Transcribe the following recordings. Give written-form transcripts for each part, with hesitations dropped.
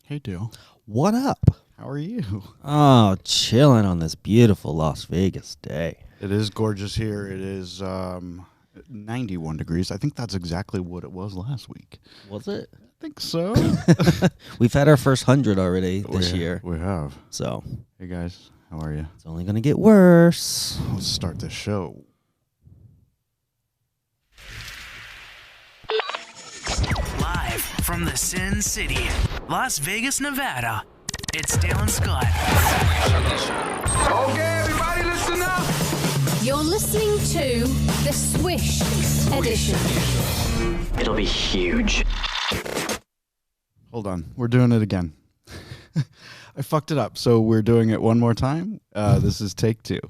Hey, Dale. What up? How are you? Oh, chilling on this beautiful Las Vegas day. It is gorgeous here. It is 91 degrees. I think that's exactly what it was last week. Was it? I think so. We've had our first 100 already this year. We have. So, Hey, guys. How are you? it's only going to get worse. Let's start this show. Live from the Sin City, Las Vegas, Nevada, it's Dale and Scott. Okay, everybody listen up. You're listening to the Swish Edition. It'll be huge. Hold on. We're doing it again. I fucked it up, so we're doing it one more time. This is take 2.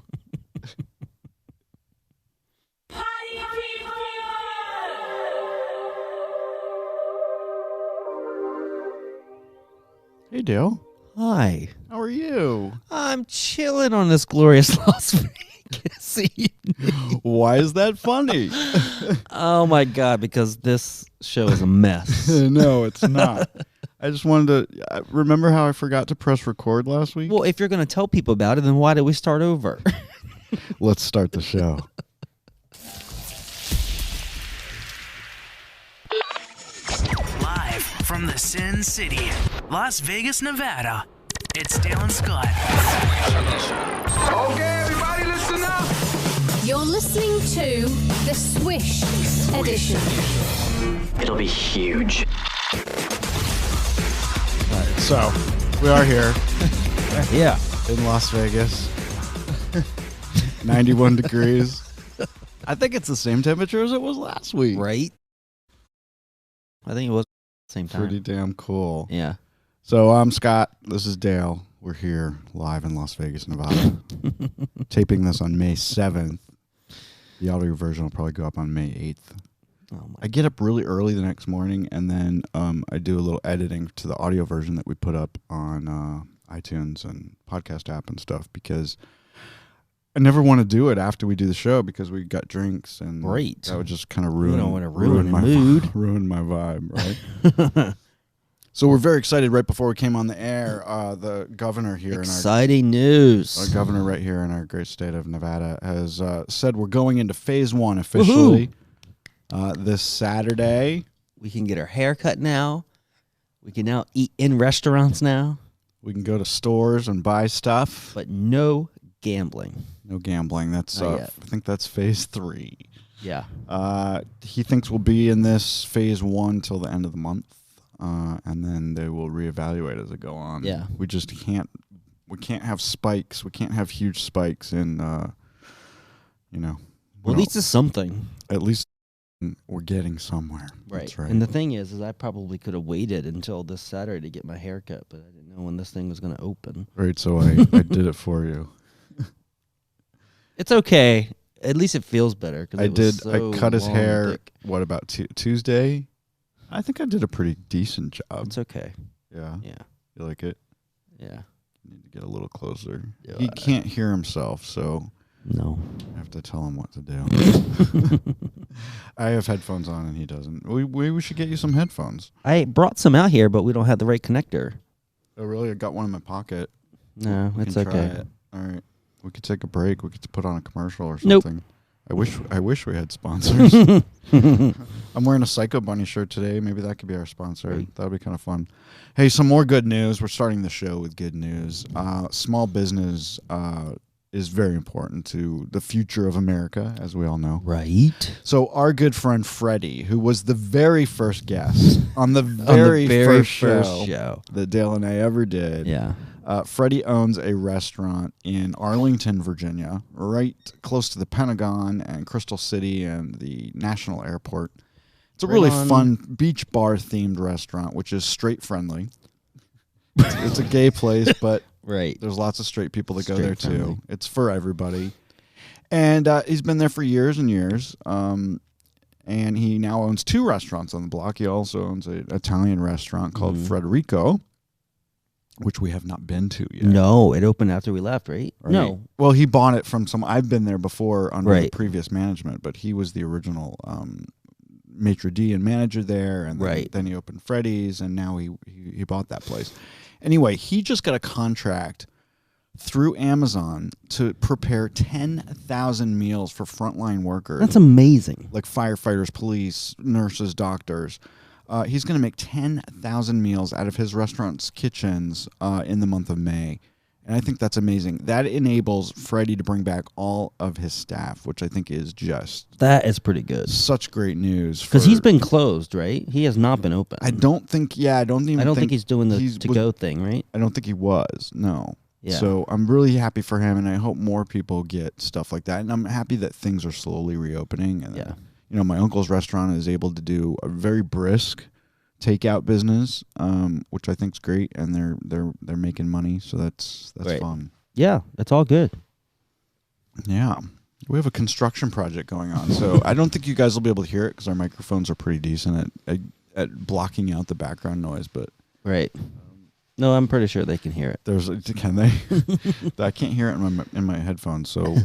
Hey, Dale. Hi. How are you? I'm chilling on this glorious Las Vegas evening. Why is that funny? Oh, my God, because this show is a mess. No, it's not. I just wanted to remember how I forgot to press record last week? Well, if you're going to tell people about it, then why did we start over? Let's start the show. Live from the Sin City, Las Vegas, Nevada, it's Dale and Scott. Okay, everybody listen up. You're listening to the Swish Edition. It'll be huge. All right, so we are here Yeah. in Las Vegas. 91 degrees. I think it's the same temperature as it was last week. Right? I think it was the same time. Pretty damn cool. Yeah. So I'm Scott. This is Dale. We're here live in Las Vegas, Nevada. Taping this on May 7th. The audio version will probably go up on May 8th. Oh, my. I get up really early the next morning, and then I do a little editing to the audio version that we put up on iTunes and podcast app and stuff, because I never want to do it after we do the show because we got drinks, and Right. that would just kind of ruin, don't wanna ruin my the mood. ruin my vibe, right? So we're very excited. Right before we came on the air, the governor here Exciting news. our governor right here in our great state of Nevada has said we're going into phase 1 officially. This Saturday. We can get our hair cut now. We can now eat in restaurants now, We can go to stores and buy stuff. but no gambling. No gambling. That's Not I yet. think that's phase 3. Yeah. He thinks we'll be in this phase 1 till the end of the month, and then they will reevaluate as it go on. Yeah. We just can't. We can't have spikes. We can't have huge spikes in. Well, at least it's something. at least we're getting somewhere. Right. That's right. And the thing is I probably could have waited until this Saturday to get my hair cut, but I didn't know when this thing was going to open. Right. So I did it for you. It's okay. At least it feels better. 'Cause I it was did. so I cut his long and hair. thick. What about Tuesday? I think I did a pretty decent job. It's okay. Yeah. Yeah. You like it? Yeah. Need to get a little closer. Yeah, He can't hear himself, so No. I have to tell him what to do. I have headphones on and he doesn't. We should get you some headphones. I brought some out here, but we don't have the right connector. Oh, really? I got one in my pocket. No, We it's can try okay. it. All right. We could take a break. We could put on a commercial or Nope. something. I wish we had sponsors. I'm wearing a Psycho Bunny shirt today. Maybe that could be our sponsor. Right. That would be kind of fun. Hey, some more good news. We're starting the show with good news. Small business is very important to the future of America, as we all know. Right. So our good friend Freddie, who was the very first guest on the very, first show that Dale and I ever did, Yeah. Freddie owns a restaurant in Arlington, Virginia, right close to the Pentagon and Crystal City and the National Airport. It's a Right really on. fun beach bar themed restaurant, which is straight friendly. It's a gay place, but Right. there's lots of straight people that go Straight there too. friendly. It's for everybody. And he's been there for years and years. And he now owns 2 restaurants on the block. He also owns an Italian restaurant called Frederico, which we have not been to yet. No, it opened after we left, right? Right? No. Well, he bought it from some. I've been there before under the Right. previous management, but he was the original maitre d' and manager there, and then he opened Freddy's, and now he bought that place. Anyway, he just got a contract through Amazon to prepare 10,000 meals for frontline workers. That's amazing. Like firefighters, police, nurses, doctors. He's going to make 10,000 meals out of his restaurant's kitchens in the month of May. And I think that's amazing. That enables Freddie to bring back all of his staff, which I think is just... That is pretty good. Such great news. Because he's been closed, right? He has not been open. I don't think think he's doing the to-go thing, right? I don't think he was, no. Yeah. So I'm really happy for him, and I hope more people get stuff like that. And I'm happy that things are slowly reopening. And my uncle's restaurant is able to do a very brisk takeout business, which I think is great, and they're making money, so that's fun. Yeah, that's all good. Yeah, we have a construction project going on, so I don't think you guys will be able to hear it because our microphones are pretty decent at blocking out the background noise, but no, I'm pretty sure they can hear it. Can they? I can't hear it in my headphones, so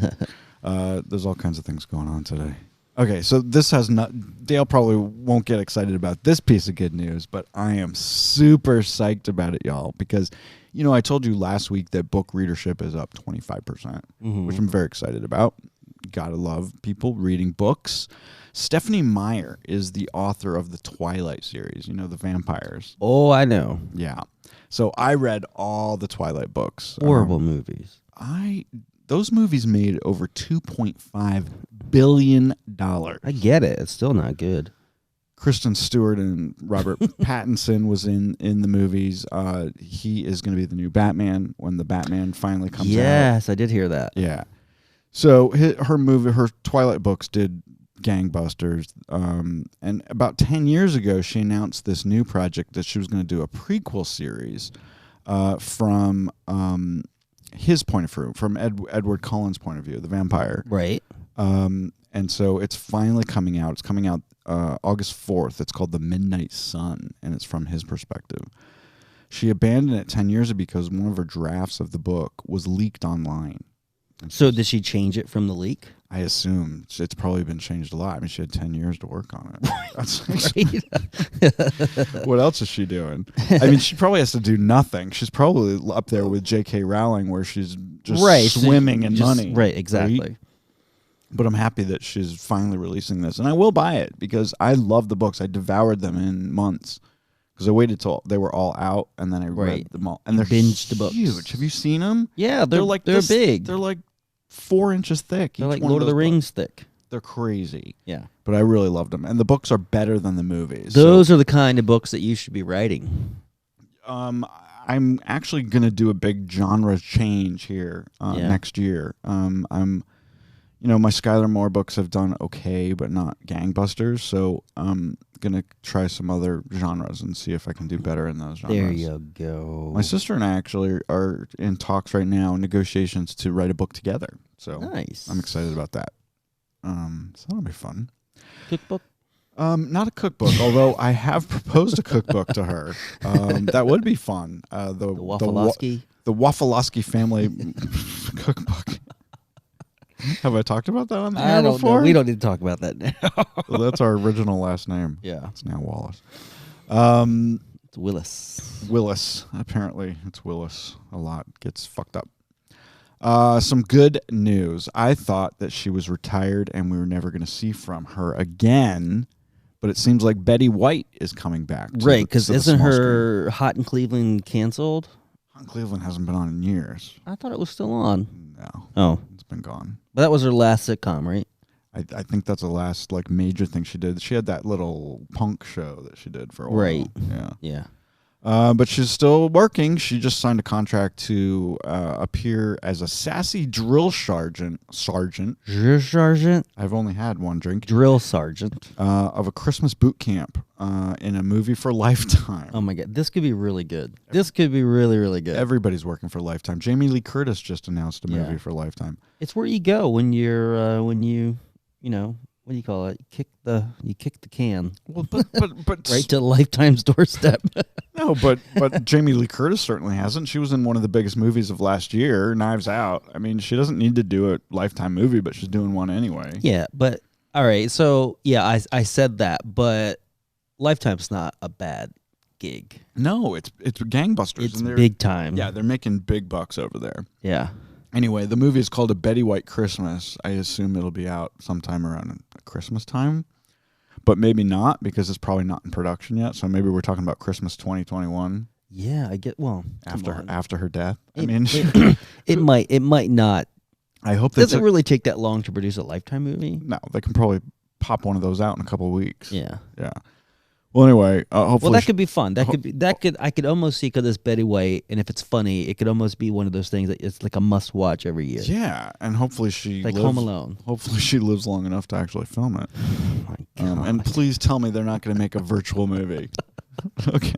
there's all kinds of things going on today. Okay, so this has not... Dale probably won't get excited about this piece of good news, but I am super psyched about it, y'all, because, I told you last week that book readership is up 25%, which I'm very excited about. Gotta love people reading books. Stephanie Meyer is the author of the Twilight series, the vampires. Oh, I know. Yeah. So I read all the Twilight books. Horrible movies. Those movies made over $2.5 billion. I get it. It's still not good. Kristen Stewart and Robert Pattinson was in the movies. He is going to be the new Batman when the Batman finally comes out. Yes, I did hear that. Yeah. So her Twilight books did gangbusters. And about 10 years ago, she announced this new project that she was going to do a prequel series from... his point of view, from Edward Cullen's point of view, the vampire. Right. And so it's finally coming out. It's coming out August 4th. It's called The Midnight Sun, and it's from his perspective. She abandoned it 10 years ago because one of her drafts of the book was leaked online. So did she change it from the leak? I assume it's probably been changed a lot. I mean, she had 10 years to work on it. What else is she doing? I mean, she probably has to do nothing. She's probably up there with J.K. Rowling where she's just swimming in money. Right, exactly. Right? But I'm happy that she's finally releasing this. And I will buy it because I love the books. I devoured them in months because I waited till they were all out and then I read them all. And they're binged the books. Huge. Have you seen them? Yeah, they're big. They're like 4 inches thick. They're like Lord of the Rings thick. They're crazy. Yeah. But I really loved them. And the books are better than the movies. Those are the kind of books that you should be writing. I'm actually going to do a big genre change here next year. My Skylar Moore books have done okay, but not gangbusters. So I'm going to try some other genres and see if I can do better in those genres. There you go. My sister and I actually are in talks right now, negotiations to write a book together. So nice. I'm excited about that. So that'll be fun. Cookbook? Not a cookbook, although I have proposed a cookbook to her. That would be fun. The Waffalowski? The Waffalowski family cookbook. Have I talked about that on the air before? Know. We don't need to talk about that now. Well, that's our original last name. Yeah. It's now Wallace. It's Willis. Willis. Apparently, it's Willis. A lot gets fucked up. Some good news. I thought that she was retired and we were never going to see from her again, but it seems like Betty White is coming back. Right, because isn't her Hot in Cleveland canceled? Hot in Cleveland hasn't been on in years. I thought it was still on. No. Oh. It's been gone. But that was her last sitcom, right? I think that's the last major thing she did. She had that little punk show that she did for a while. Right. Yeah. Yeah. But she's still working. She just signed a contract to appear as a sassy drill sergeant. Drill sergeant? I've only had one drink. Drill sergeant. Of a Christmas boot camp in a movie for Lifetime. Oh, my God. This could be really good. This could be really, really good. Everybody's working for Lifetime. Jamie Lee Curtis just announced a movie for Lifetime. It's where you go when you're, what do you call it? You kick the can. Well, but right to Lifetime's doorstep. No, but Jamie Lee Curtis certainly hasn't. She was in one of the biggest movies of last year, Knives Out. I mean, she doesn't need to do a Lifetime movie, but she's doing one anyway. Yeah, but All right, so yeah, I said that, but Lifetime's not a bad gig. No, it's gangbusters. It's and they're big time. Yeah, they're making big bucks over there. Yeah. Anyway, the movie is called A Betty White Christmas. I assume it'll be out sometime around Christmas time, but maybe not because it's probably not in production yet. So maybe we're talking about Christmas 2021. Yeah, I get. Well, after her death. It might not. I hope Does it really take that long to produce a Lifetime movie? No, they can probably pop one of those out in a couple of weeks. Yeah. Yeah. Well, anyway, hopefully. Well, that could be fun. I could almost see, because it's Betty White, and if it's funny, it could almost be one of those things that it's like a must watch every year. Yeah, and hopefully she like lives, Home Alone. Hopefully she lives long enough to actually film it. Oh my God. And please tell me they're not going to make a virtual movie. Okay,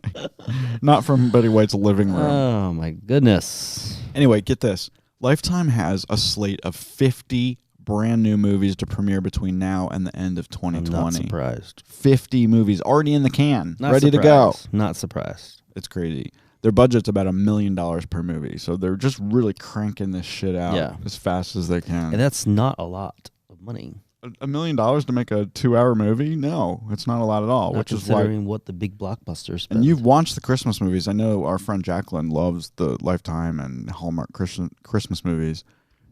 not from Betty White's living room. Oh my goodness. Anyway, get this: Lifetime has a slate of 50 brand new movies to premiere between now and the end of 2020. I'm not surprised. 50 movies already in the can, Not ready surprised. to go. Not surprised. It's crazy. Their budget's about $1 million per movie, so they're just really cranking this shit out as fast as they can. And that's not a lot of money. $1 million to make a 2-hour movie? No, it's not a lot at all. Not which is why. considering what the big blockbusters spend. And you've watched the Christmas movies. I know our friend Jacqueline loves the Lifetime and Hallmark Christmas movies.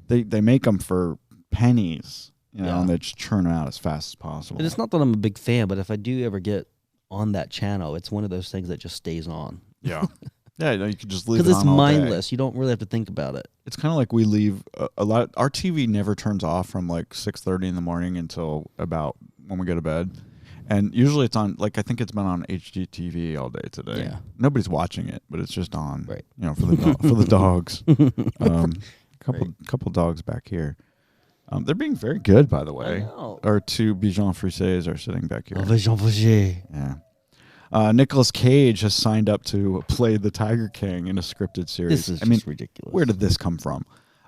They make them for pennies, and they just churn them out as fast as possible. And it's not that I'm a big fan, but if I do ever get on that channel, it's one of those things that just stays on. Yeah. Yeah, you can just leave it on because it's all day. mindless. You don't really have to think about it. It's kind of like we leave a lot. Our TV never turns off from like 6:30 in the morning until about when we go to bed, and usually it's on. Like I think it's been on HGTV all day today. Yeah. Nobody's watching it, but it's just on. Right. For the dogs. Couple dogs back here. They're being very good, by the way. Our two Bichon Frises are sitting back here. Yeah. Nicolas Cage has signed up to play the Tiger King in a scripted series. This is just ridiculous. Where did this come from?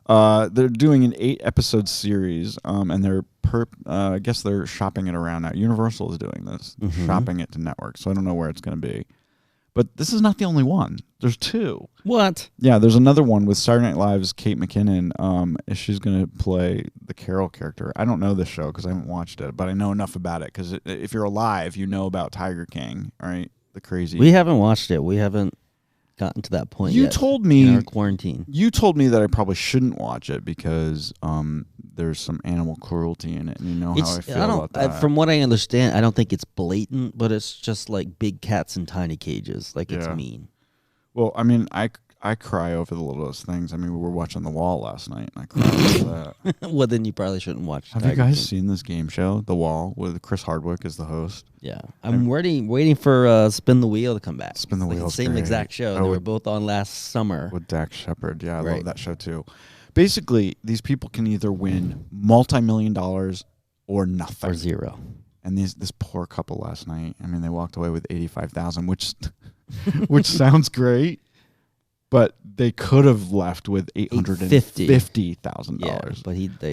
They're doing an 8-episode series, and they're I guess they're shopping it around now. Universal is doing this, shopping it to networks. So I don't know where it's going to be. But this is not the only one. There's 2. What? Yeah, there's another one with Saturday Night Live's Kate McKinnon. She's going to play the Carol character. I don't know this show because I haven't watched it, but I know enough about it because if you're alive, you know about Tiger King, right? The crazy. We haven't watched it. We haven't gotten to that point yet. You told me in our quarantine. You told me that I probably shouldn't watch it because there's some animal cruelty in it, and you know how I feel about that. From what I understand, I don't think it's blatant, but it's just like big cats in tiny cages. Like it's mean. Well, I mean, I cry over the littlest things. I mean, we were watching The Wall last night, and I cried over that. Well, then you probably shouldn't watch. Have you guys seen this game show, The Wall, with Chris Hardwick as the host? Yeah, I'm waiting for Spin the Wheel to come back. Spin the Wheel, same exact show. They were both on last summer with Dax Shepard. Yeah, I love that show too. Basically, these people can either win multi-million-dollars or nothing, or zero. And this poor couple last night. I mean, they walked away with $85,000, which sounds great. But they could have left with $850,000. Yeah,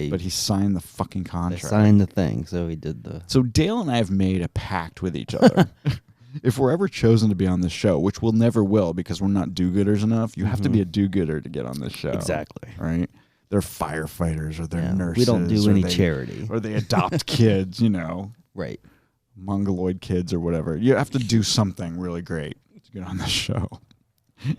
but he signed the fucking contract. They signed the thing, so he did the. So Dale and I have made a pact with each other. If we're ever chosen to be on this show, which we'll never will because we're not do-gooders enough, you have to be a do-gooder to get on this show. Exactly. Right? They're firefighters or they're nurses. We don't do any charity. Or they adopt kids, Right. Mongoloid kids or whatever. You have to do something really great to get on this show.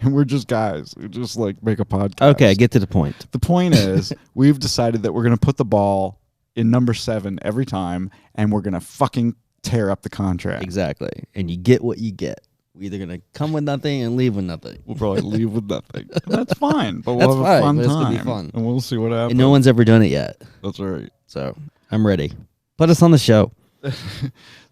And we're just guys who just like make a podcast. Okay, get to the point. The point is, we've decided that we're going to put the ball in number 7 every time, and we're going to fucking tear up the contract. Exactly. And you get what you get. We're either going to come with nothing and leave with nothing. We'll probably leave with nothing. And that's fine. But we'll have a fun time. It's going to be fun. And we'll see what happens. And no one's ever done it yet. That's right. So I'm ready. Put us on the show.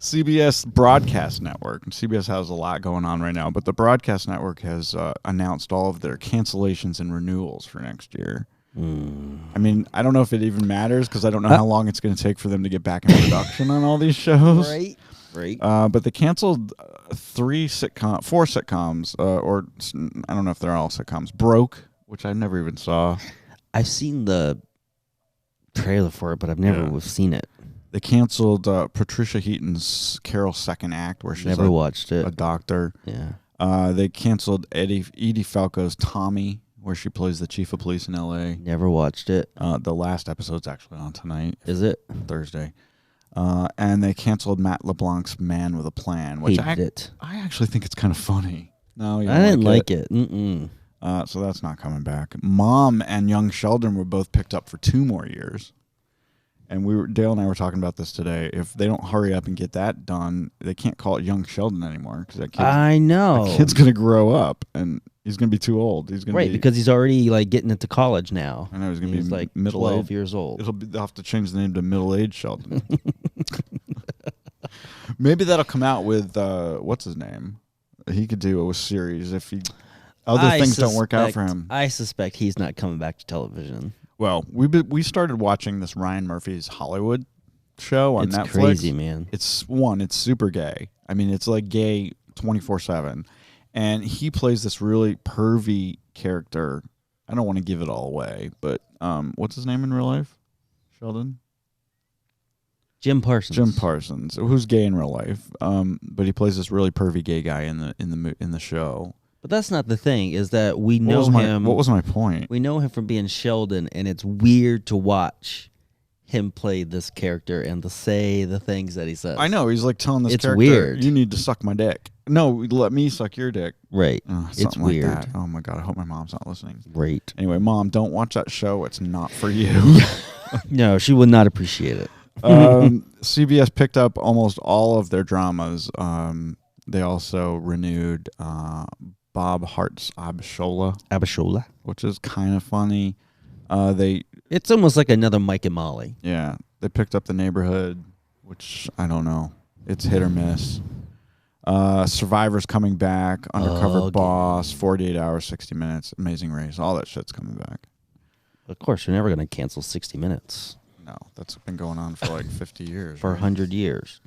CBS Broadcast Network. CBS has a lot going on right now, but the Broadcast Network has announced all of their cancellations and renewals for next year. I mean, I don't know if it even matters because I don't know how long it's going to take for them to get back in production on all these shows. Right. But they canceled 4 sitcoms, or I don't know if they're all sitcoms. Broke, which I never even saw. I've seen the trailer for it, but I've never seen it. They canceled Patricia Heaton's Carol's second act, where she's never watched it. A doctor. Yeah. They canceled Edie Falco's Tommy, where she plays the chief of police in L.A. Never watched it. The last episode's actually on tonight. Is it? Thursday. And they canceled Matt LeBlanc's Man with a Plan, which Hated it. I actually think it's kind of funny. No, you I don't didn't like it. Mm-mm. So that's not coming back. Mom and Young Sheldon were both picked up for 2 more years. And Dale and I were talking about this today. If they don't hurry up and get that done, they can't call it Young Sheldon anymore because I know. that kid's gonna grow up and he's gonna be too old. He's gonna because he's already like getting into college now. I know he's gonna be like middle 12 years old. They'll have to change the name to Middle Age Sheldon. Maybe that'll come out with what's his name? He could do a series if other things don't work out for him. I suspect he's not coming back to television. Well, we started watching this Ryan Murphy's Hollywood show on Netflix. It's crazy, man. It's super gay. I mean, it's like gay 24/7, and he plays this really pervy character. I don't want to give it all away, but what's his name in real life? Sheldon? Jim Parsons. Jim Parsons, who's gay in real life, but he plays this really pervy gay guy in the show. But that's not the thing, is that we know him. What was my point? We know him from being Sheldon, and it's weird to watch him play this character and to say the things that he says. I know. He's like telling this it's character, weird. You need to suck my dick. No, let me suck your dick. Right. It's weird. Like that. Oh, my God. I hope my mom's not listening. Right. Anyway, Mom, don't watch that show. It's not for you. No, she would not appreciate it. CBS picked up almost all of their dramas. They also renewed Bob Hart's Abishola, which is kind of funny. It's almost like another Mike and Molly. Yeah, they picked up The Neighborhood, which I don't know. It's hit or miss. Survivor's coming back. Undercover Boss, 48 Hours, 60 Minutes, Amazing Race. All that shit's coming back. Of course, you're never going to cancel 60 Minutes. No, that's been going on for like 50 years. For 100 years.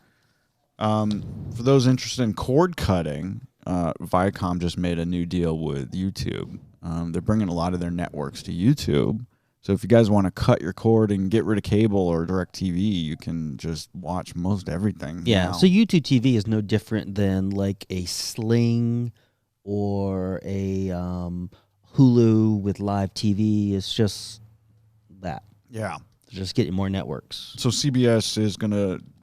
For those interested in cord cutting, Viacom just made a new deal with YouTube. They're bringing a lot of their networks to YouTube. So if you guys want to cut your cord and get rid of cable or DirecTV, you can just watch most everything. Yeah, now. so YouTube TV is no different than like a Sling or a Hulu with live TV. It's just that. Yeah. Just getting more networks. So CBS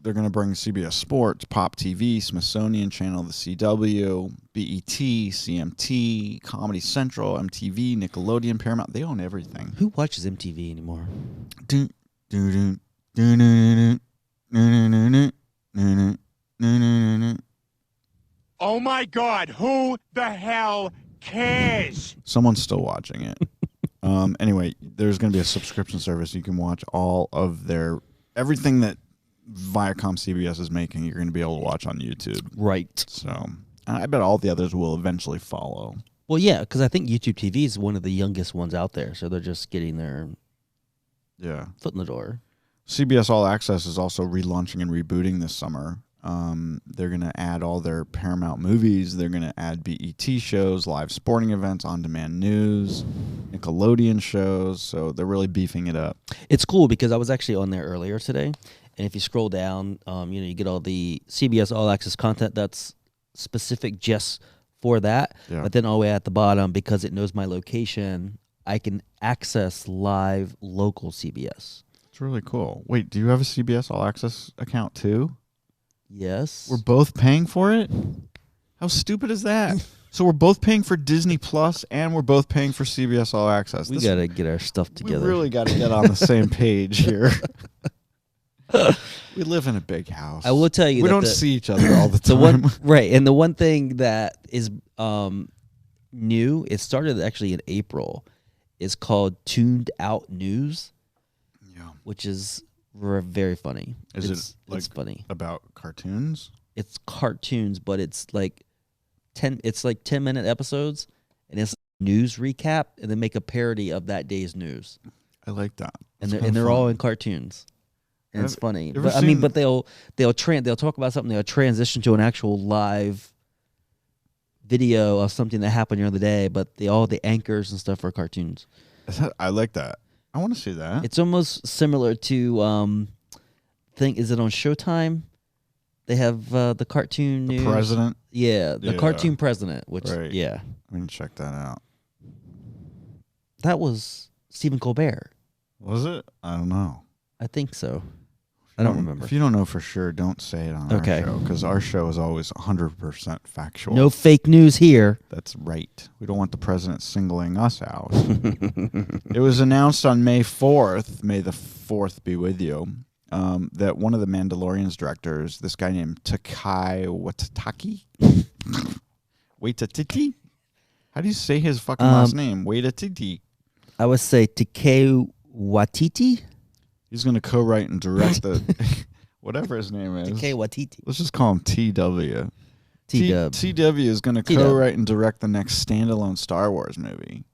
they're gonna bring CBS Sports, Pop TV, Smithsonian Channel, the CW, BET, CMT, Comedy Central, MTV, Nickelodeon, Paramount. They own everything. Who watches MTV anymore? Oh my God, who the hell cares? Someone's still watching it. Anyway, there's going to be a subscription service. You can watch all of everything that Viacom CBS is making. You're going to be able to watch on YouTube. Right. So I bet all the others will eventually follow. Well, yeah, because I think YouTube TV is one of the youngest ones out there. So they're just getting their foot in the door. CBS All Access is also relaunching and rebooting this summer. They're going to add all their Paramount movies. They're going to add BET shows, live sporting events, on-demand news, Nickelodeon shows. So they're really beefing it up. It's cool because I was actually on there earlier today. And if you scroll down, you get all the CBS All Access content that's specific just for that. Yeah. But then all the way at the bottom, because it knows my location, I can access live local CBS. It's really cool. Wait, do you have a CBS All Access account too? Yes. We're both paying for it? How stupid is that? So we're both paying for Disney Plus and we're both paying for CBS All Access. We got to get our stuff together. We really got to get on the same page here. We live in a big house. I will tell you we that don't see each other all the time. And the one thing that is new, it started actually in April, is called Tuned Out News. Yeah. Which is very funny. It's funny. About cartoons? It's cartoons, but it's like 10-minute episodes, and it's news recap, and then make a parody of that day's news. I like that. And they're all in cartoons. And it's funny. But they'll talk about something, they'll transition to an actual live video of something that happened during the day, but all the anchors and stuff are cartoons. I like that. I want to see that. It's almost similar to is it on Showtime? They have the cartoon news. President? Yeah, the cartoon president, which yeah. I'm going to check that out. That was Stephen Colbert. Was it? I don't know. I think so. I don't remember. If you don't know for sure, don't say it on our show, because our show is always 100% factual. No fake news here. That's right. We don't want the president singling us out. It was announced on May 4th, may the 4th be with you, that one of the Mandalorian's directors, this guy named Takai Waititi? How do you say his fucking last name? Waititi. I would say Takai Waititi. He's going to co-write and direct the whatever his name is. Takai Waititi. Let's just call him TW. TW is going to co-write and direct the next standalone Star Wars movie.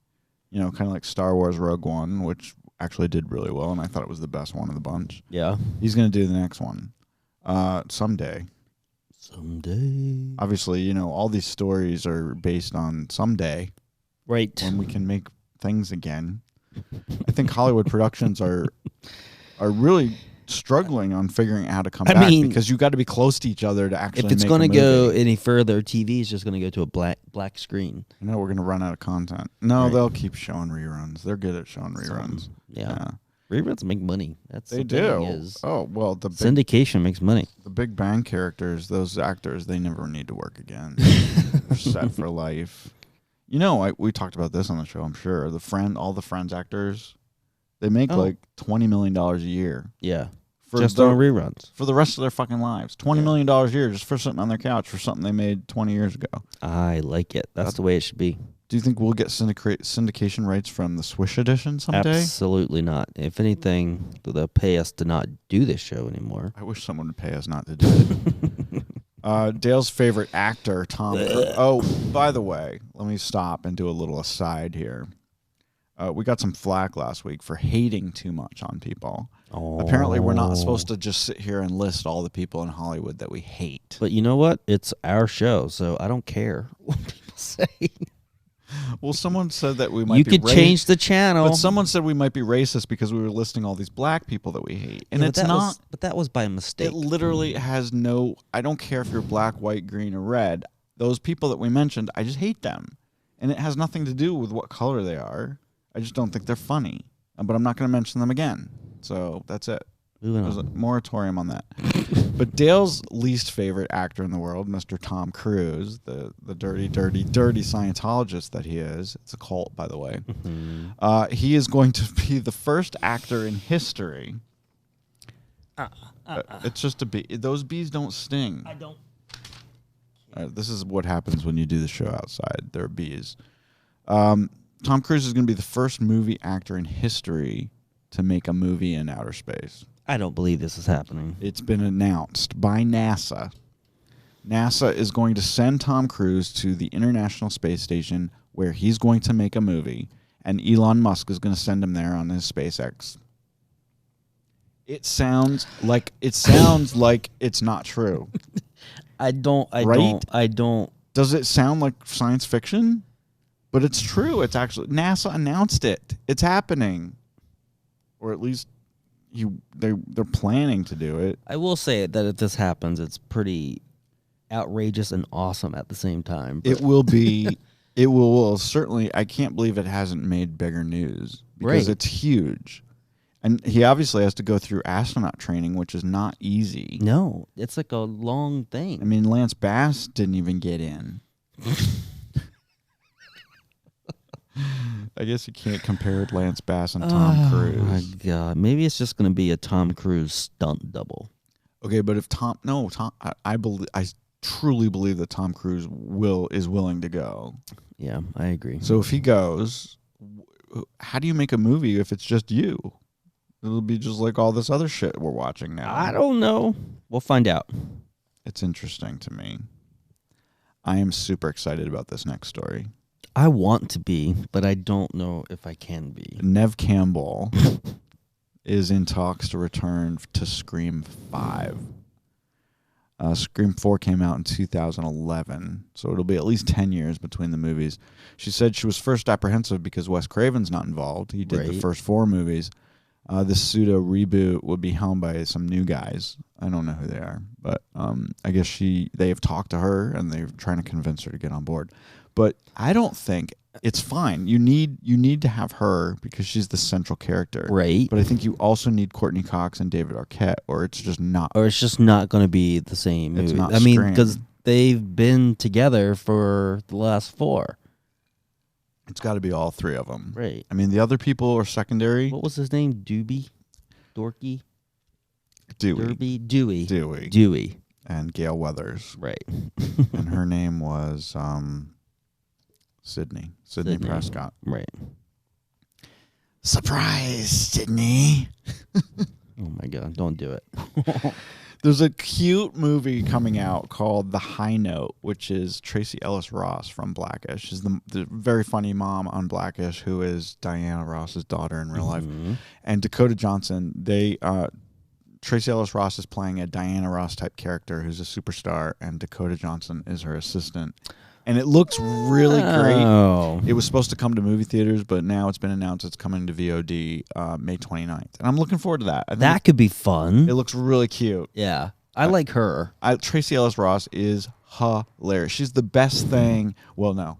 You know, kind of like Star Wars Rogue One, which actually did really well, and I thought it was the best one of the bunch. Yeah. He's going to do the next one someday. Someday. Obviously, you know, all these stories are based on someday. Right. When we can make things again. I think Hollywood productions are really struggling on figuring out how to come back, because you got to be close to each other to actually. If it's going to go any further, TV is just going to go to a black screen. No, we're going to run out of content. No, they'll keep showing reruns. They're good at showing reruns. Yeah. Reruns make money. They do. Oh well, the syndication makes money. The Big Bang characters, those actors, they never need to work again. They're set for life. You know, we talked about this on the show. I'm sure all the Friends actors, they make like $20 million a year. Yeah, just on reruns for the rest of their fucking lives. $20 million a year just for sitting on their couch for something they made 20 years ago. I like it. That's the way it should be. Do you think we'll get syndication rights from the Swish Edition someday? Absolutely not. If anything, they'll pay us to not do this show anymore. I wish someone would pay us not to do it. Dale's favorite actor, Tom. Oh, by the way, let me stop and do a little aside here. We got some flack last week for hating too much on people. Oh. Apparently, we're not supposed to just sit here and list all the people in Hollywood that we hate. But you know what? It's our show, so I don't care what people say. Well, someone said that we might You could change the channel. But someone said we might be racist because we were listing all these black people that we hate. And it's not. But that was by mistake. It literally has no. I don't care if you're black, white, green, or red. Those people that we mentioned, I just hate them. And it has nothing to do with what color they are. I just don't think they're funny. But I'm not going to mention them again. So that's it. There's a moratorium on that. But Dale's least favorite actor in the world, Mr. Tom Cruise, the dirty, dirty, dirty Scientologist that he is. It's a cult, by the way. Mm-hmm. He is going to be the first actor in history. It's just a bee. Those bees don't sting. I don't. This is what happens when you do the show outside. There are bees. Tom Cruise is going to be the first movie actor in history to make a movie in outer space. I don't believe this is happening. It's been announced by NASA. NASA is going to send Tom Cruise to the International Space Station where he's going to make a movie, and Elon Musk is going to send him there on his SpaceX. It sounds like it's not true. I don't. Does it sound like science fiction? But it's true. It's actually NASA announced it. It's happening. Or at least they're planning to do it. I will say that if this happens, it's pretty outrageous and awesome at the same time. It will be. It will certainly. I can't believe it hasn't made bigger news because it's huge, and he obviously has to go through astronaut training, which is not easy. No, it's like a long thing. I mean, Lance Bass didn't even get in. I guess you can't compare Lance Bass and Tom Cruise. Oh my God, maybe it's just going to be a Tom Cruise stunt double. Okay, but if I truly believe that Tom Cruise is willing to go. Yeah, I agree. So if he goes, how do you make a movie if it's just you? It'll be just like all this other shit we're watching now. I don't know. We'll find out. It's interesting to me. I am super excited about this next story. I want to be, but I don't know if I can be. Neve Campbell is in talks to return to Scream 5. Scream 4 came out in 2011, so it'll be at least 10 years between the movies. She said she was first apprehensive because Wes Craven's not involved. He did the first 4 movies. This pseudo reboot would be helmed by some new guys. I don't know who they are, but I guess they have talked to her and they're trying to convince her to get on board. But I don't think it's fine. You need to have her because she's the central character, right? But I think you also need Courtney Cox and David Arquette, or it's just not. Or it's just not going to be the same movie. It's not. I mean, because they've been together for the last 4. It's got to be all 3 of them, right? I mean, the other people are secondary. What was his name? Dewey. Dewey, and Gail Weathers, right? And her name was Sydney Prescott, right? Surprise, Sydney. Oh my God! Don't do it. There's a cute movie coming out called The High Note, which is Tracy Ellis Ross from Blackish. She's the very funny mom on Blackish, who is Diana Ross's daughter in real life. And Dakota Johnson, Tracy Ellis Ross is playing a Diana Ross type character who's a superstar, and Dakota Johnson is her assistant. And it looks really great. It was supposed to come to movie theaters, but now it's been announced it's coming to VOD May 29th. And I'm looking forward to that. I think that could be fun. It looks really cute. Yeah. I like her. Tracy Ellis Ross is hilarious. She's the best thing. Well, no.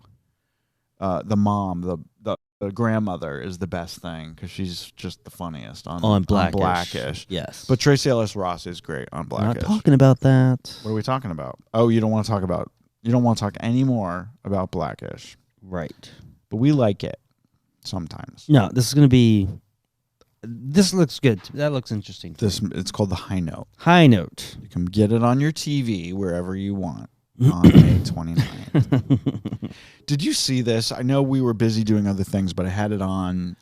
The mom, the grandmother is the best thing because she's just the funniest on Blackish. Yes. But Tracy Ellis Ross is great on Blackish. Not talking about that. What are we talking about? Oh, you don't want to talk anymore about Blackish. Right. But we like it sometimes. No, this looks good. That looks interesting. It's called The High Note. High Note. You can get it on your TV wherever you want on May 29th. Did you see this? I know we were busy doing other things, but I had it on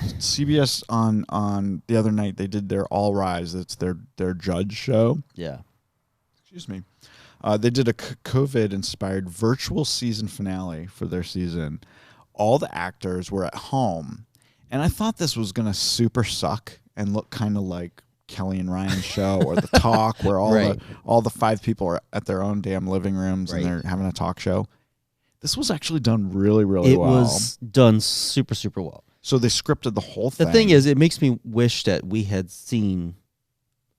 CBS on the other night. They did their All Rise. It's their judge show. Yeah. Excuse me. They did a COVID-inspired virtual season finale for their season. All the actors were at home, and I thought this was going to super suck and look kind of like Kelly and Ryan's show or The Talk, where all the 5 people are at their own damn living rooms and they're having a talk show. This was actually done really, really well. It was done super, super well. So they scripted the whole thing. The thing is, it makes me wish that we had seen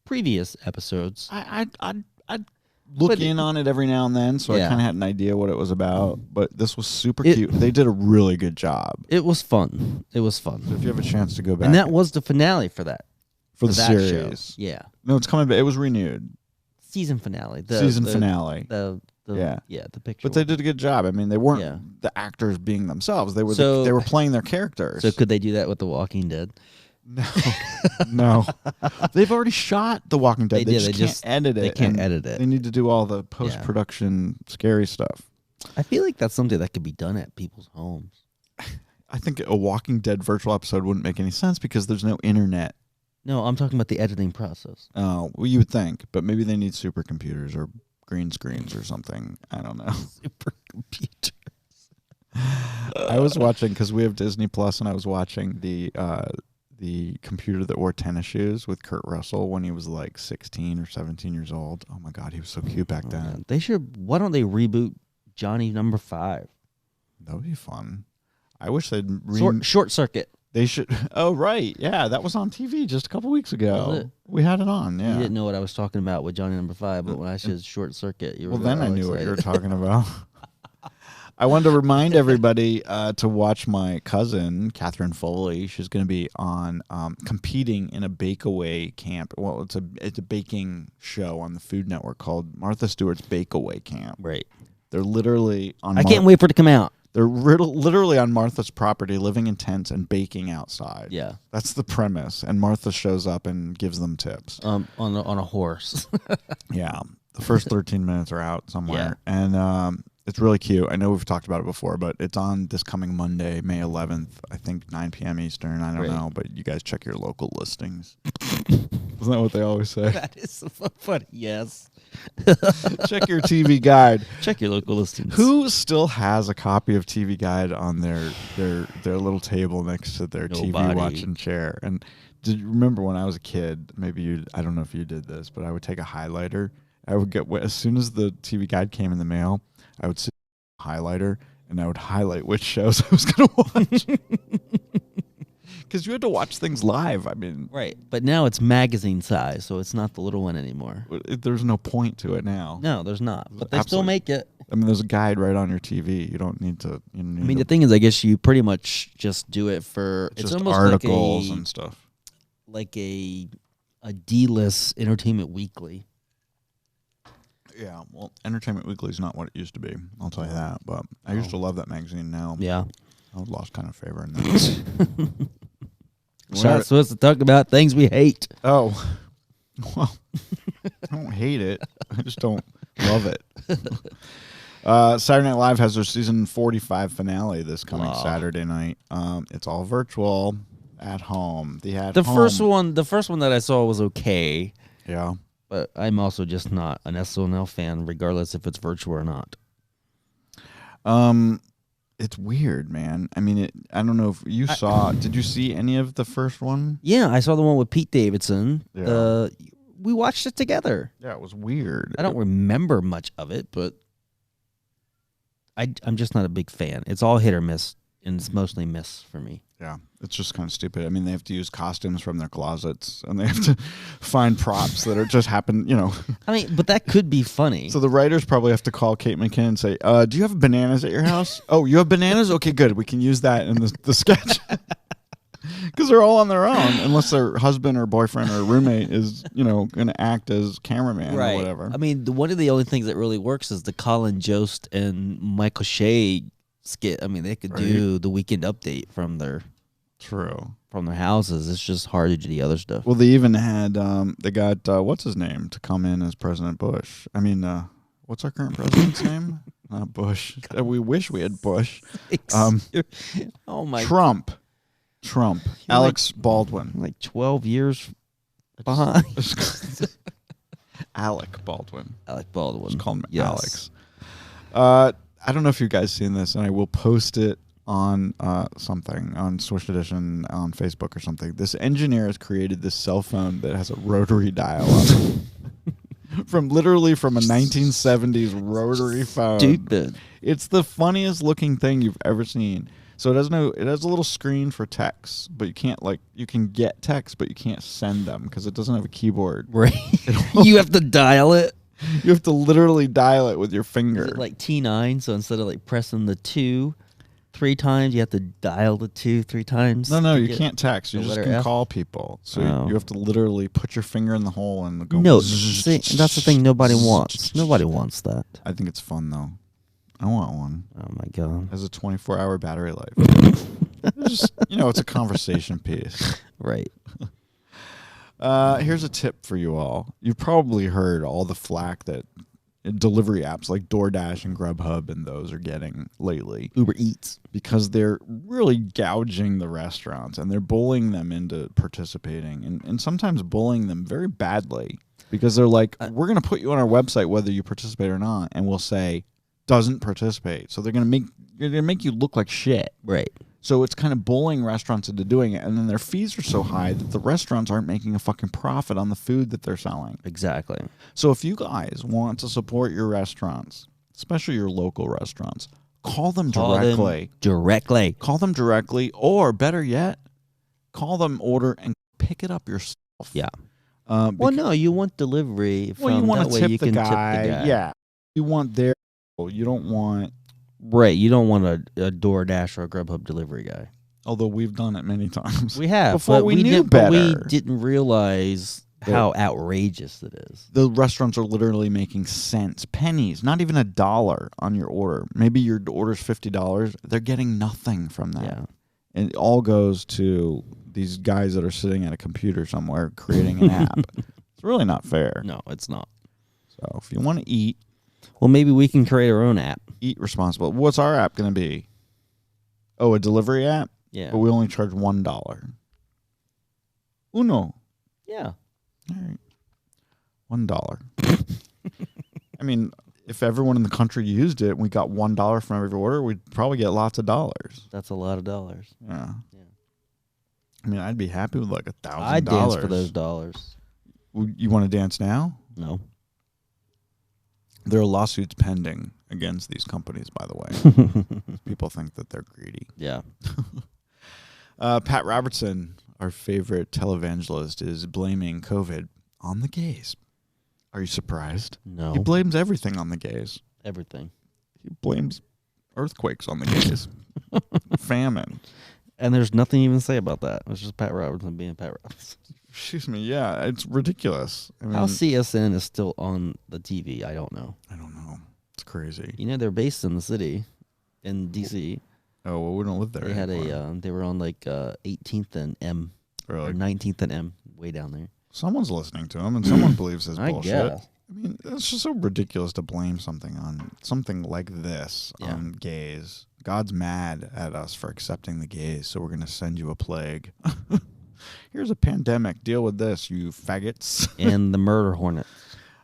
previous episodes. I'd look in on it every now and then, so I kind of had an idea what it was about. But this was super cute. They did a really good job. It was fun. So if you have a chance to go back, and that was the finale for that. For the series. Show. Yeah. No, it's coming back. It was renewed. Season finale. The picture. But they did a good job. I mean, they weren't the actors being themselves. They were they were playing their characters. So could they do that with The Walking Dead? No. They've already shot The Walking Dead. They just can't edit it. They can't edit it. They need to do all the post-production scary stuff. I feel like that's something that could be done at people's homes. I think a Walking Dead virtual episode wouldn't make any sense because there's no internet. No, I'm talking about the editing process. Oh, well, you would think, but maybe they need supercomputers or green screens or something. I don't know. Supercomputers. I was watching, because we have Disney Plus, and I was watching the Computer That Wore Tennis Shoes with Kurt Russell when he was like 16 or 17 years old. Oh my God, he was so cute back then. Man. They should. Why don't they reboot Johnny Number 5? That would be fun. I wish they'd Short Circuit. They should. Oh right, yeah, that was on TV just a couple weeks ago. We had it on. Yeah, you didn't know what I was talking about with Johnny Number 5, but when I said Short Circuit, you were then I knew what you were talking about. I wanted to remind everybody to watch my cousin, Catherine Foley. She's going to be on competing in a Bakeaway Camp. Well, it's a baking show on the Food Network called Martha Stewart's Bakeaway Camp. Right. They're literally on. I can't wait for it to come out. They're literally on Martha's property, living in tents and baking outside. Yeah. That's the premise. And Martha shows up and gives them tips. On a horse. Yeah. The first 13 minutes are out somewhere. Yeah. And it's really cute. I know we've talked about it before, but it's on this coming Monday, May 11th, I think 9 p.m. Eastern. I don't know, but you guys check your local listings. Isn't that what they always say? That is so funny, yes. Check your TV Guide. Check your local listings. Who still has a copy of TV Guide on their little table next to their TV watching chair? And did you remember when I was a kid, I don't know if you did this, but I would take a highlighter. I would get, as soon as the TV Guide came in the mail, I would sit with a highlighter and I would highlight which shows I was going to watch. Because you had to watch things live. I mean, right. But now it's magazine size, so it's not the little one anymore. There's no point to it now. No, there's not. But they still make it. I mean, there's a guide right on your TV. You don't need to. You don't need the thing is, I guess you pretty much just do it for. It's just almost articles like and stuff. Like a D-list Entertainment Weekly. Yeah, well, Entertainment Weekly is not what it used to be. I'll tell you that. But I used to love that magazine. Now, Yeah. I've lost kind of favor in that. We're not supposed to talk about things we hate. Oh, well, I don't hate it. I just don't love it. Saturday Night Live has their season 45 finale this coming Saturday night. It's all virtual at home. The first one that I saw was okay. Yeah. But I'm also just not an SNL fan, regardless if it's virtual or not. It's weird, man. I mean, I don't know if you saw. Did you see any of the first one? Yeah, I saw the one with Pete Davidson. Yeah. We watched it together. Yeah, it was weird. I don't remember much of it, but I'm just not a big fan. It's all hit or miss, and it's mostly miss for me. Yeah, it's just kind of stupid. I mean, they have to use costumes from their closets, and they have to find props that are just happen, I mean, but that could be funny. So the writers probably have to call Kate McKinnon and say, do you have bananas at your house? Oh, you have bananas? Okay, good. We can use that in the sketch. Because they're all on their own, unless their husband or boyfriend or roommate is, going to act as cameraman or whatever. I mean, one of the only things that really works is the Colin Jost and Michael Shea skit. I mean, they could do the Weekend Update from their houses. It's just hard to do the other stuff. Well, they even had they got what's his name to come in as President Bush. I mean, what's our current president's name? Not Bush. We wish we had Bush. Oh my! Trump. Alex Baldwin. Like 12 years behind. Alec Baldwin. Just call him Alex. I don't know if you guys seen this, and I will post it on something, on Swish Edition, on Facebook or something. This engineer has created this cell phone that has a rotary dial on it. from a 1970s rotary phone. Stupid. It's the funniest looking thing you've ever seen. So it has a little screen for text, but you can get text, but you can't send them because it doesn't have a keyboard. Right. You have to dial it. You have to literally dial it with your finger. Is it like T9? So instead of pressing the 2 3 times, you have to dial the 2 3 times. No, you can't text. You just can call people. So you have to literally put your finger in the hole and go. No, that's the thing. Nobody wants. Nobody wants that. I think it's fun though. I want one. Oh my god! It has a 24-hour battery life. Just, it's a conversation piece. Right. Here's a tip for you all. You've probably heard all the flack that delivery apps like DoorDash and Grubhub and those are getting lately. Uber Eats. Because they're really gouging the restaurants and they're bullying them into participating and sometimes bullying them very badly because they're like, we're going to put you on our website whether you participate or not, and we'll say, doesn't participate. So they're going to make you look like shit. Right. So it's kind of bullying restaurants into doing it, and then their fees are so high that the restaurants aren't making a fucking profit on the food that they're selling. Exactly. So if you guys want to support your restaurants, especially your local restaurants, call them directly. Call them directly, or better yet, call them, order, and pick it up yourself. Yeah. Well, no, you want delivery. You want to tip the guy. Tip the guy. Yeah. You want their. You don't want. Right, you don't want a DoorDash or a Grubhub delivery guy. Although we've done it many times. We have. Before we knew better. But we didn't realize how outrageous it is. The restaurants are literally making cents, pennies, not even $1 on your order. Maybe your order's $50. They're getting nothing from that. Yeah. And it all goes to these guys that are sitting at a computer somewhere creating an app. It's really not fair. No, it's not. So if you want to eat. Well, maybe we can create our own app. Eat responsible. What's our app going to be? Oh, a delivery app? Yeah. But we only charge $1. Uno. Yeah. All right. $1. I mean, if everyone in the country used it and we got $1 from every order, we'd probably get lots of dollars. That's a lot of dollars. Yeah. I mean, I'd be happy with like $1,000. I'd dance for those dollars. You want to dance now? No. There are lawsuits pending against these companies, by the way. People think that they're greedy. Yeah. Pat Robertson, our favorite televangelist, is blaming COVID on the gays. Are you surprised? No. He blames everything on the gays. Everything. He blames earthquakes on the gays. Famine. And there's nothing even to say about that. It's just Pat Robertson being Pat Robertson. Excuse me. Yeah, it's ridiculous. I mean, how CSN is still on the TV, I don't know. I don't know. It's crazy. You know, they're based in the city, in D.C. Oh, well, we don't live there They had anymore. they were on like 18th and M. Really? Or 19th and M, way down there. Someone's listening to him, and someone believes his I bullshit. guess. I mean, it's just so ridiculous to blame something like this on gays. God's mad at us for accepting the gays, so we're going to send you a plague. Here's a pandemic. Deal with this, you faggots. And the murder hornet.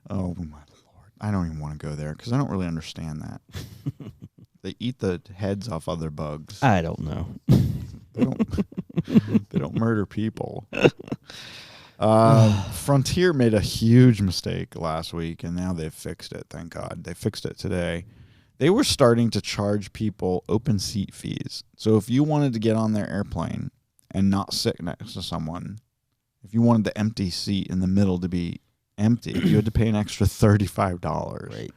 Oh, my Lord. I don't even want to go there because I don't really understand that. They eat the heads off other bugs. I don't know. They don't murder people. Frontier made a huge mistake last week, and now they've fixed it. Thank God. They fixed it today. They were starting to charge people open seat fees. So if you wanted to get on their airplane and not sit next to someone, if you wanted the empty seat in the middle to be empty, you had to pay an extra $35. Right.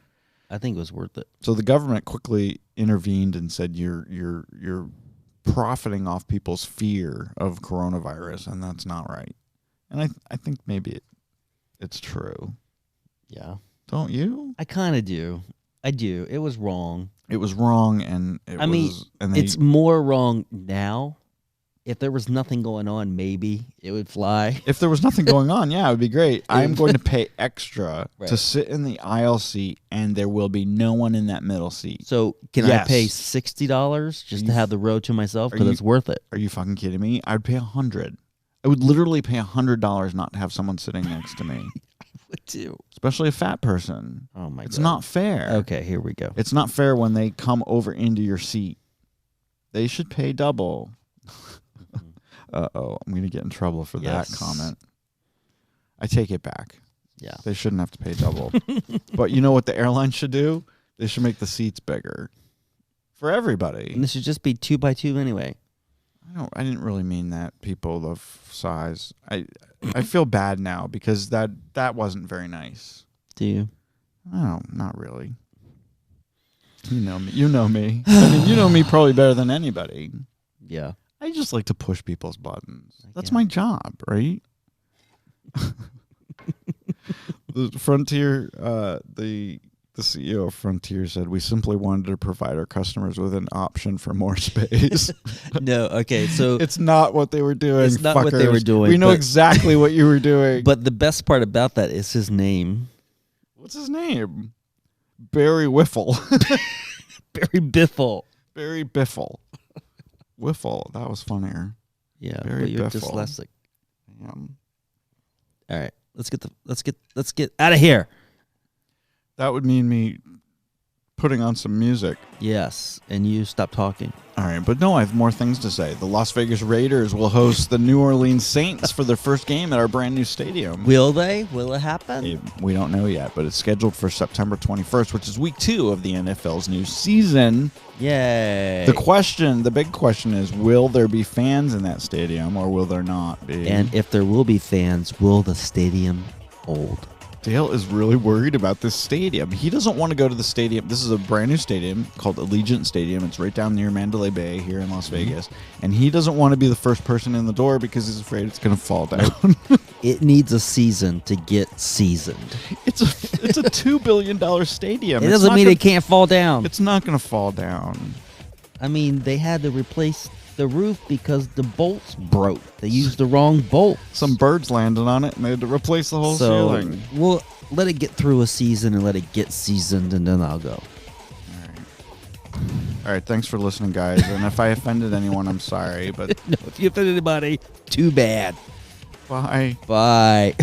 I think it was worth it. So the government quickly intervened and said you're profiting off people's fear of coronavirus, and that's not right. And I think maybe it's true. Yeah. Don't you? I kind of do. I do. It was wrong. It was wrong, and it's more wrong now. If there was nothing going on, maybe it would fly. If there was nothing going on, yeah, it would be great. I'm going to pay extra Right. to sit in the aisle seat, and there will be no one in that middle seat. So can I Yes. pay $60 just to have the row to myself? Because it's worth it. Are you fucking kidding me? I would pay $100. I would literally pay $100 not to have someone sitting next to me. Would too. Especially a fat person. Oh my god. It's not fair. Okay, here we go. It's not fair when they come over into your seat. They should pay double. Uh-oh, I'm going to get in trouble for that comment. I take it back. Yeah. They shouldn't have to pay double. But you know what the airline should do? They should make the seats bigger for everybody. And this should just be 2 by 2 anyway. I didn't really mean that, people of size. I feel bad now because that wasn't very nice. Do you? No, not really. You know me. You know me. I mean, you know me probably better than anybody. Yeah. I just like to push people's buttons. That's my job, right? The Frontier, the CEO of Frontier said, we simply wanted to provide our customers with an option for more space. No, okay, so It's not what they were doing. It's not what they were fuckers. doing, We know but- exactly what you were doing. but the best part about that is his name. What's his name? Barry Wiffle. Barry Biffle. Barry Biffle. Wiffle. That was funnier. Yeah, Barry but you're Biffle. dyslexic. Damn. All right, let's get out of here. That would mean me putting on some music. Yes, and you stop talking. All right, but no, I have more things to say. The Las Vegas Raiders will host the New Orleans Saints for their first game at our brand new stadium. Will they? Will it happen? We don't know yet, but it's scheduled for September 21st, which is week 2 of the NFL's new season. Yay. The big question is, will there be fans in that stadium or will there not be? And if there will be fans, will the stadium hold? Dale is really worried about this stadium. He doesn't want to go to the stadium. This is a brand new stadium called Allegiant Stadium. It's right down near Mandalay Bay here in Las Vegas. And he doesn't want to be the first person in the door because he's afraid it's going to fall down. It needs a season to get seasoned. It's a $2 billion stadium. It doesn't mean it can't fall down. It's not going to fall down. I mean, they had to replace the roof because the bolts broke. They used the wrong bolt. Some birds landed on it and they had to replace the whole ceiling. We'll let it get through a season and let it get seasoned, and then I'll go. All right, thanks for listening, guys. And if I offended anyone, I'm sorry. But No, if you offend anybody, too bad. bye. Bye.